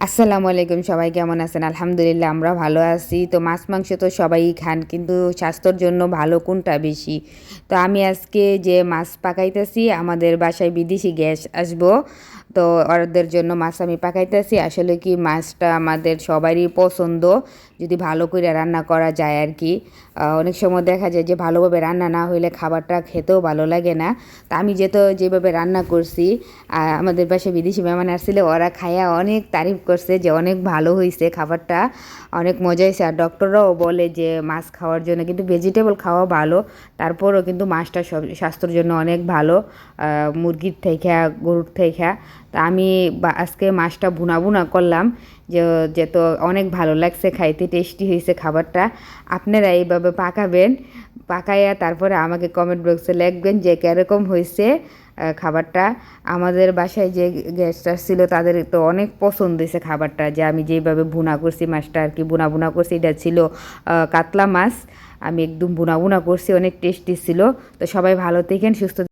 আসসালামু আলাইকুম, সবাই কেমন আছেন? আলহামদুলিল্লাহ আমরা ভালো আছি। তো মাছ মাংস তো সবাই খান, কিন্তু স্বাস্থ্যর জন্য ভালো কোনটা বেশি? তো আমি আজকে যে মাছ পাকাইতেছি, আমাদের বাসায় বিদেশি গ্যাস আসবো, তো ওদের জন্য মাছ আমি পাকাইতেছি। আসলে কি, মাছটা আমাদের সবারই পছন্দ যদি ভালো করে রান্না করা যায় আর কি। অনেক সময় দেখা যায় যে ভালোভাবে রান্না না হইলে খাবারটা খেতেও ভালো লাগে না। তা আমি যেভাবে রান্না করছি, আমাদের বাসায় বিদেশি মেহমান আসছিল, ওরা খাইয়া অনেক তারিফ করছে যে অনেক ভালো হয়েছে খাবারটা, অনেক মজা হয়েছে। আর ডক্টররাও বলে যে মাছ খাওয়ার জন্য কিন্তু ভেজিটেবল খাওয়া ভালো, তারপরও কিন্তু মাছটা সব স্বাস্থ্যের জন্য অনেক ভালো, মুরগির থেকে, গরুর থেকে। তা আমি আজকে মাছটা ভুনা ভুনা করলাম, যে যে তো অনেক ভালো লাগছে খাইতে, টেস্টি হয়েছে খাবারটা। আপনারা এইভাবে পাকাবেন, পাকাইয়া তারপরে আমাকে কমেন্ট বক্সে লিখবেন যে কীরকম হয়েছে খাবারটা। আমাদের বাসায় যে গেস্টরা ছিল তাদের তো অনেক পছন্দ হয়েছে খাবারটা, যে আমি যেভাবে ভুনা করছি মাছটা আর কি, ভুনা ভুনা করছি। এটা ছিল কাতলা মাছ, আমি একদম ভুনা ভুনা করছি, অনেক টেস্টি ছিল। তো সবাই ভালো থাকেন, সুস্থ